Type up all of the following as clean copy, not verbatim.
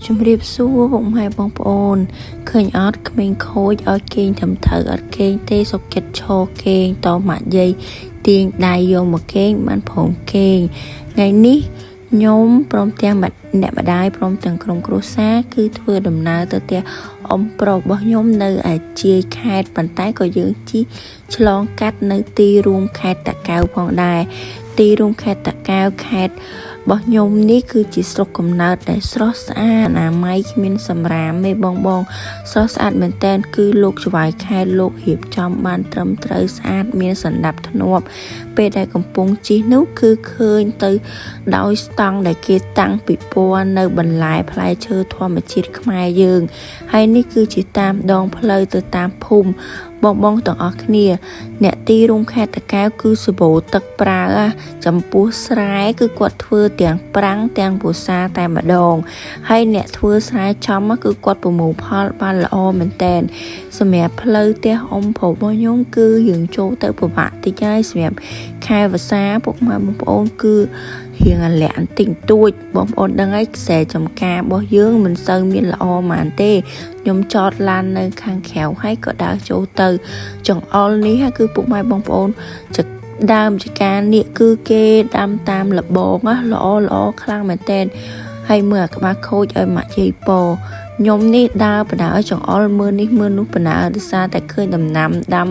ជំរាបសួរបងម៉ែបងប្អូនឃើញអត់ក្មេងខូចឲ្យគេងត្រឹមត្រូវអត់គេងទេសុកចិត្តឈរគេងតម៉ាក់យាយទាញដៃយកមកគេងបានព្រមគេងថ្ងៃនេះខ្ញុំព្រមទាំងអ្នកម្ដាយព្រមទាំងក្រុមគ្រួសារគឺធ្វើដំណើរទៅផ្ទះអ៊ំប្រុសរបស់ខ្ញុំនៅឯជាយខេត្តប៉ុន្តែក៏យើងជិះឆ្លងកាត់នៅទីរួមខេត្តតាកែវផងដែរទីរួមខេត្តតាកែវខេត្តរបស់ខ្ញុំនេះគឺជាស្រុកកំណើតដែលស្រស់ស្អាតអនាម័យគ្មានសម្រាមទេបងស្រស់ស្អាតមែនតើគឺលោកច្បាយខេត្តលោករៀបចំបានត្រឹមត្រូវស្អាតមានសណ្ដាប់ធ្នាប់ពេលដែលកំពុងជិះនោះគឺឃើញទៅដោយស្តង់ដែលគេតាំងពីពណ៌នៅបន្លែផ្លែឈើធម្មជាតិខ្មែរយើងហើយនេះគឺជាតាមដងផ្លូវទៅតាមភូមិបងទាំងអស់គ្នាអ្នកទីរួមខេត្តតាកែវគឺសបោទឹកប្រើចំពោះស្រែគឺគាត់ធ្វើទាំងប្រាំងទាំងពុសាតែម្ដងហើយអ្នកធ្វើស្រែចំគឺគាត់ប្រមូលផលបានល្អមែនតែនសម្រាប់ផ្លូវផ្ទះអ៊ំប្រុសរបស់ខ្ញុំគឺយើងចូលទៅពិបាកតិចហើយសម្រាប់ខែវស្សាពុកម៉ែបងប្អូនគឺរៀងអាលាក់បន្តិចតួចបងប្អូនដឹងហើយខ្សែចំការរបស់យើងមិនសូវមានល្អហ្មងទេខ្ញុំចតឡាននៅខាងក្រៅហើយក៏ដើរចូលទៅចង្អុលនេះគឺពុកម៉ែបងប្អូនដើមចការនេះគឺគេដាំតាមលបងល្អខ្លាំងមែនទែនហើយមើលអាក្បាលខូចឲ្យម៉ាក់យាយពខ្ញុំនេះដើរបដើចង្អុលមើលនេះមើលនោះបដើដោយសារតែឃើញដំណាំដាំ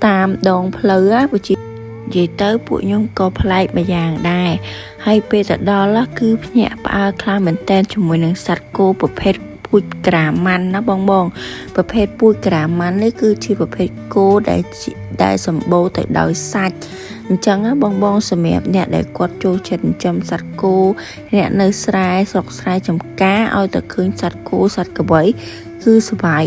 តាមដងផ្លូវនិយាយទៅពួកខ្ញុំក៏ប្លែកមួយយ៉ាងដែរហើយពេលទៅដល់គឺភ្ញាក់ផ្អើលខ្លាំងមែនតើជាមួយនឹងសត្វគោប្រភេទពូជក្រាម៉ាន់ណាបងប្រភេទពូជក្រាម៉ាន់នេះគឺជាប្រភេទគោដែលសម្បូរទៅដោយសាច់អញ្ចឹងបងសម្រាប់អ្នកដែលគាត់ចូលចិត្តចិញ្ចឹមសត្វគោអ្នកនៅស្រែស្រុកស្រែចំការឲ្យតែឃើញសត្វគោសត្វក្របីគឺសប្បាយ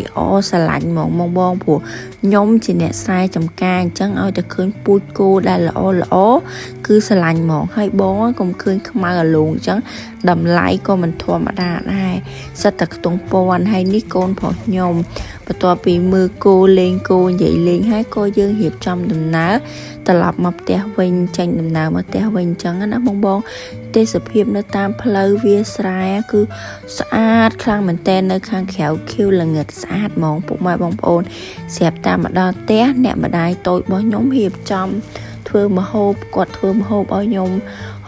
ស្រឡាញ់ហ្មងបងព្រោះខ្ញុំជាអ្នកស្រែចំការអញ្ចឹងឲ្យតែឃើញពូជគោដែលល្អគឺស្រឡាញ់ហ្មងហើយបងកុំឃើញខ្មៅអាលូងអញ្ចឹងតម្លៃក៏មិនធម្មតាដែរសិតតែខ្ទង់ពាន់ហើយនេះកូនប្រុសខ្ញុំបន្ទាប់ពីមើលគោលេងគោនិយាយលេងហើយក៏យើងរៀបចំដំណើរត្រឡប់មកផ្ទះវិញចេញដំណើរមកផ្ទះវិញអញ្ចឹងណាបងទេសភាពនៅតាមផ្លូវវាស្រែគឺស្អាតខ្លាំងមែនតើនៅខាងក្រៅខៀវល្ងិតស្អាតហ្មងពុកម៉ែបងប្អូនស្រាប់តាមមកដល់ផ្ទះអ្នកម្ដាយតូចរបស់ខ្ញុំរៀបចំធ្វើម្ហូបគាត់ធ្វើម្ហូបឲ្យខ្ញុំ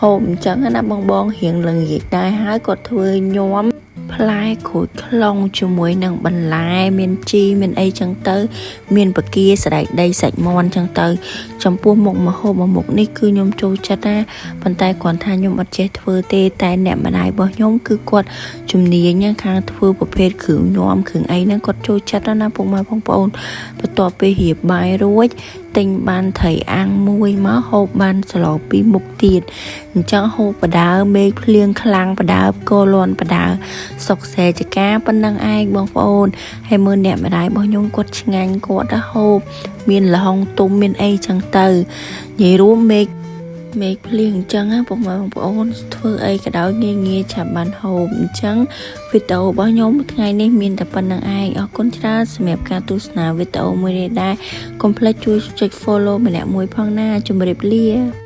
ហូបអញ្ចឹងណាបងរៀងល្ងាចដែរហើយគាត់ធ្វើញ៉ាំផ្លែក្រូចខ្លុងជាមួយនឹងបន្លែមានជីមានអីចឹងទៅមានបកាស្ដែកដីសាច់មាន់ចឹងទៅចំពោះមុខម្ហូបមួយមុខនេះគឺខ្ញុំចូលចិត្តណាប៉ុន្តែគ្រាន់ថាខ្ញុំអត់ចេះធ្វើទេតែអ្នកម្ដាយរបស់ខ្ញុំគឺគាត់ជំនាញខាងធ្វើប្រភេទគ្រឿងញ៉ាំគ្រឿងអីហ្នឹងគាត់ចូលចិត្តណាពុកម៉ែបងប្អូនបន្ទាប់ពីរៀបបាយរួចទិញបានត្រីអាំងមួយមកហូបបានស្លោពីមុខទៀតអញ្ចឹងហូបបដើមេឃភ្លៀងខ្លាំងបដើកលន់បដើសុកសែចកាប៉ុណ្ណឹងឯងបងប្អូនហើយមើលអ្នកម្ដាយរបស់ខ្ញុំគាត់ឆ្ងាញ់គាត់ហូបមានលហុងទុំមានអីចឹងទៅនិយាយរួមមេឃភ្លៀងអញ្ចឹងបងប្អូនធ្វើអីក៏ដោយងាយឆាប់បានហូបអញ្ចឹងវីដេអូរបស់ខ្ញុំថ្ងៃនេះមានតែប៉ុណ្្នឹងឯងអរគុណច្រើនសម្រាប់ការទស្សនាវីដេអូមួយនេះដែរកុំភ្លេចជួយចុច follow ម្នាក់មួយផងណាជម្រាបលា